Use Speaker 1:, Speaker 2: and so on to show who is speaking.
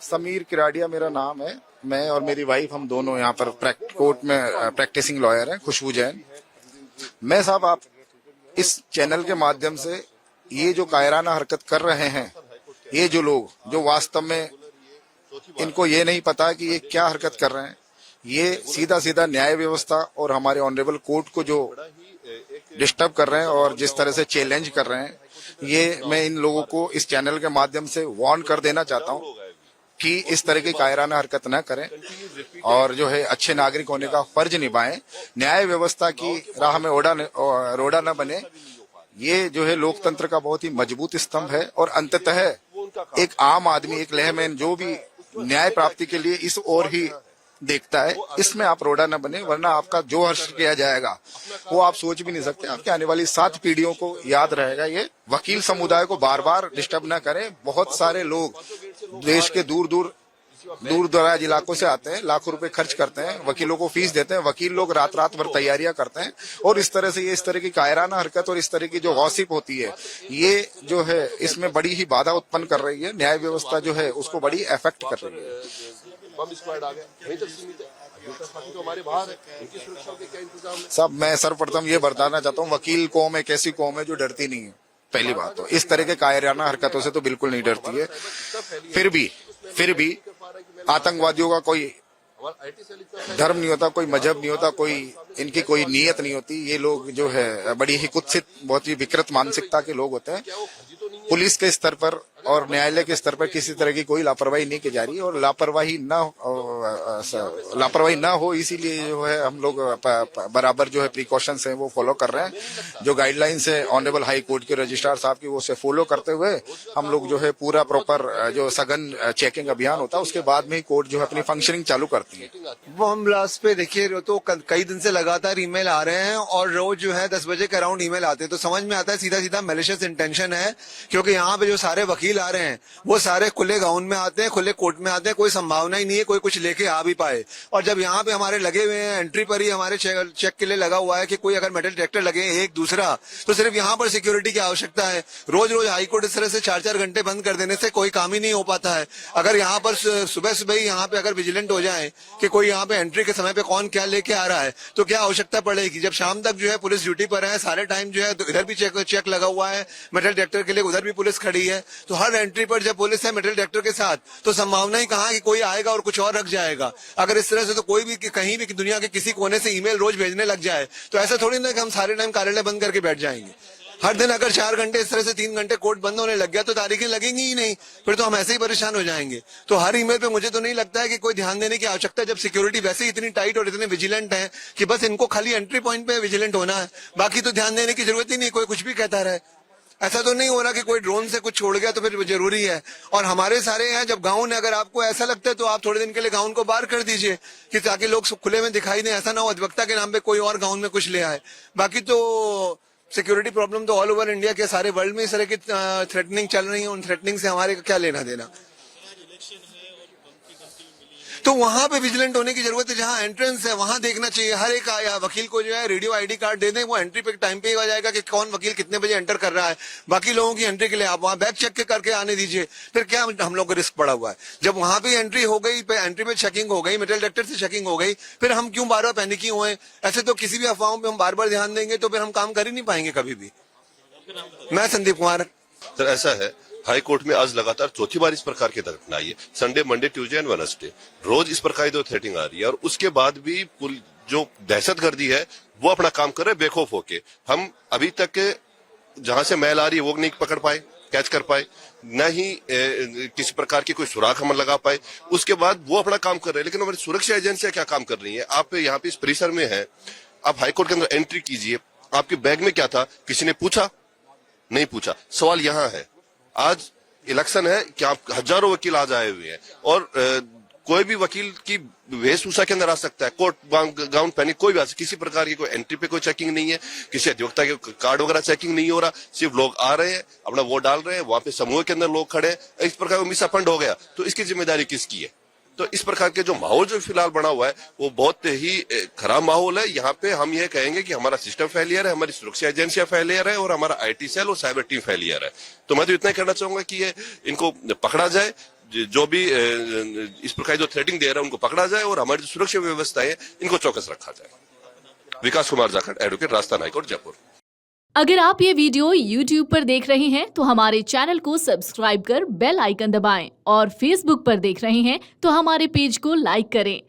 Speaker 1: समीर किराड़िया मेरा नाम है। मैं और मेरी वाइफ हम दोनों यहाँ पर कोर्ट में प्रैक्टिसिंग लॉयर हैं, खुशबू जैन। मैं साहब आप इस चैनल के माध्यम से ये जो कायराना हरकत कर रहे हैं, ये जो लोग जो वास्तव में इनको ये नहीं पता कि ये क्या हरकत कर रहे हैं, ये सीधा सीधा न्याय व्यवस्था और हमारे ऑनरेबल कोर्ट को जो डिस्टर्ब कर रहे हैं और जिस तरह से चैलेंज कर रहे हैं, ये मैं इन लोगों को इस चैनल के माध्यम से वार्न कर देना चाहता हूं कि इस तरह की कायराना हरकत न करें और जो है अच्छे नागरिक होने का फर्ज निभाएं। न्याय व्यवस्था की राह में रोड़ा न बने। ये जो है लोकतंत्र का बहुत ही मजबूत स्तंभ है और अंततः एक आम आदमी, एक लहमैन जो भी न्याय प्राप्ति के लिए इस ओर ही देखता है, इसमें आप रोड़ा न बने, वरना आपका जो हर्ष किया जाएगा वो आप सोच भी नहीं सकते। आपके आने वाली 7 पीढ़ियों को याद रहेगा। ये वकील समुदाय को बार बार डिस्टर्ब न करें। बहुत सारे लोग देश के दूर दराज इलाकों से आते हैं, लाखों रुपए खर्च करते हैं, वकीलों को फीस देते हैं, वकील लोग रात रात भर तैयारियां करते हैं और इस तरह से ये इस तरह की कायराना हरकत और इस तरह की जो गॉसिप होती है, ये जो है इसमें बड़ी ही बाधा उत्पन्न कर रही है। न्याय व्यवस्था जो है उसको बड़ी अफेक्ट कर रही है। सब मैं सर्वप्रथम ये बताना चाहता हूँ, वकील कौम एक ऐसी कौम है जो डरती नहीं है। पहली बात तो इस तरह के कायराना हरकतों से तो बिल्कुल नहीं डरती है। फिर भी आतंकवादियों का कोई धर्म नहीं होता, कोई मजहब नहीं होता, कोई इनकी कोई नीयत नहीं होती। ये लोग जो है बड़ी ही कुत्सित, बहुत ही विकृत मानसिकता के लोग होते हैं। पुलिस के स्तर पर और न्यायालय के स्तर पर किसी तरह की कोई लापरवाही नहीं की जा रही है और लापरवाही ना हो इसीलिए जो है हम लोग बराबर जो है प्रिकॉशंस हैं वो फॉलो कर रहे हैं। जो गाइडलाइंस है ऑनरेबल हाई कोर्ट के रजिस्ट्रार साहब की, वो से फॉलो करते हुए हम लोग जो है पूरा प्रॉपर जो सघन चेकिंग अभियान होता है उसके बाद में ही कोर्ट जो है अपनी फंक्शनिंग चालू करती है।
Speaker 2: बम ब्लास्ट पे देखिए तो कई दिन से लगातार ईमेल आ रहे हैं और रोज जो है 10 बजे के अराउंड ईमेल आते हैं, तो समझ में आता है सीधा सीधा मैलिशियस इंटेंशन है। क्योंकि यहाँ पे जो सारे वकील आ रहे हैं वो सारे खुले गाउन में आते हैं, खुले कोर्ट में आते हैं। कोई संभावना ही नहीं है कोई कुछ लेके आ भी पाए। और जब यहाँ पे हमारे लगे हुए हैं, एंट्री पर ही हमारे चेक के लिए लगा हुआ है कि कोई अगर मेटल डिटेक्टर लगे एक दूसरा, तो सिर्फ यहाँ पर सिक्योरिटी की आवश्यकता है। रोज रोज हाईकोर्ट इस तरह से 4-4 घंटे बंद कर देने से कोई काम ही नहीं हो पाता है। अगर यहाँ पर सुबह सुबह ही यहाँ पे अगर विजिलेंट हो जाए कि कोई यहाँ पे एंट्री के समय पे कौन क्या लेके आ रहा है, तो क्या आवश्यकता पड़ेगी। जब शाम तक जो है पुलिस ड्यूटी पर है, सारे टाइम जो है इधर भी चेक लगा हुआ है मेटल डिटेक्टर के लिए, उधर भी पुलिस खड़ी है, तो हर एंट्री पर जब पुलिस है मेटल डिटेक्टर के साथ, तो संभावना ही कहाँ कि कोई आएगा और कुछ और रख जाएगा। अगर इस तरह से तो कोई भी कहीं भी दुनिया के किसी कोने से ईमेल रोज भेजने लग जाए तो ऐसा थोड़ी ना कि हम सारे टाइम कार्यालय बंद करके बैठ जाएंगे। हर दिन अगर 4 घंटे इस तरह से 3 घंटे कोर्ट बंद होने लग गया तो तारीखें लगेंगी ही नहीं, फिर तो हम ऐसे ही परेशान हो जाएंगे। तो हर ईमेल पे मुझे तो नहीं लगता है कि कोई ध्यान देने की आवश्यकता, जब सिक्योरिटी वैसे ही इतनी टाइट और इतने विजिलेंट है कि बस इनको खाली एंट्री पॉइंट पे विजिलेंट होना है, बाकी तो ध्यान देने की जरूरत ही नहीं, कोई कुछ भी कहता रहे। ऐसा तो नहीं हो रहा कि कोई ड्रोन से कुछ छोड़ गया तो फिर जरूरी है। और हमारे सारे यहाँ जब गाउन है, अगर आपको ऐसा लगता है तो आप थोड़े दिन के लिए गाउन को बाहर कर दीजिए कि ताकि लोग खुले में दिखाई दें। ऐसा ना हो अधिवक्ता के नाम पे कोई और गाउन में कुछ ले आए। बाकी तो सिक्योरिटी प्रॉब्लम तो ऑल ओवर इंडिया के सारे वर्ल्ड में इस तरह की थ्रेटनिंग चल रही है। उन थ्रेटनिंग से हमारे क्या लेना देना। तो वहां पे विजिलेंट होने की जरूरत है। जहां एंट्रेंस है वहां देखना चाहिए। हर एक वकील को जो है रेडियो आईडी कार्ड दे दें, वो एंट्री पे टाइम पे ही आ जाएगा कि कौन वकील कितने बजे एंटर कर रहा है। बाकी लोगों की एंट्री के लिए आप वहां बैग चेक करके आने दीजिए। फिर क्या हम लोग को रिस्क पड़ा हुआ है। जब वहां पे एंट्री हो गई, एंट्री पे चेकिंग हो गई, मेटल डिटेक्टर से चेकिंग हो गई, फिर हम क्यों बार बार पैनिकी हुए। ऐसे तो किसी भी अफवाहों पे हम बार बार ध्यान देंगे तो फिर हम काम कर ही नहीं पाएंगे कभी भी। मैं संदीप कुमार।
Speaker 3: सर ऐसा है, हाई कोर्ट में आज लगातार 4थी बार इस प्रकार की घटना आई है। Sunday, Monday, Tuesday and Wednesday रोज इस प्रकार की थ्रेटिंग आ रही है और उसके बाद भी जो दहशतगर्दी है वो अपना काम कर रहे बेखौफ होके। हम अभी तक जहां से मैल आ रही है वो नहीं पकड़ पाए, कैच कर पाए, न ही किसी प्रकार की कोई सुराग हम लगा पाए। उसके बाद वो अपना काम कर रहे हैं, लेकिन हमारी सुरक्षा एजेंसियां क्या काम कर रही है। आप यहाँ पे इस परिसर में है, आप हाईकोर्ट के अंदर एंट्री कीजिए, आपके बैग में क्या था, किसी ने पूछा? नहीं पूछा। सवाल यहाँ है, आज इलेक्शन है कि आप हजारों वकील आज आए हुए हैं और कोई भी वकील की वेशभूषा के अंदर आ सकता है, कोट गाउन पहने कोई भी आ सकता है। किसी प्रकार की कोई एंट्री पे कोई चेकिंग नहीं है, किसी अधिवक्ता के कार्ड वगैरह चेकिंग नहीं हो रहा। सिर्फ लोग आ रहे हैं, अपना वोट डाल रहे हैं, वहां पे समूह के अंदर लोग खड़े हैं। इस प्रकार का मिसअपंड हो गया तो इसकी जिम्मेदारी किसकी है। तो इस प्रकार के जो माहौल जो फिलहाल बना हुआ है वो बहुत ही खराब माहौल है। यहाँ पे हम ये कहेंगे कि हमारा सिस्टम फेलियर है, हमारी सुरक्षा एजेंसियां फेलियर है और हमारा IT सेल और साइबर टीम फेलियर है। तो मैं तो इतना ही कहना चाहूंगा कि ये इनको पकड़ा जाए, जो भी इस प्रकार जो थ्रेटिंग दे रहा है उनको पकड़ा जाए और हमारी जो सुरक्षा व्यवस्था है इनको चौकस रखा जाए। विकास कुमार जाखड़, एडवोकेट, राजस्थान हाईकोर्ट, जयपुर।
Speaker 4: अगर आप ये वीडियो YouTube पर देख रहे हैं तो हमारे चैनल को सब्सक्राइब कर बेल आइकन दबाएं और Facebook पर देख रहे हैं तो हमारे पेज को लाइक करें।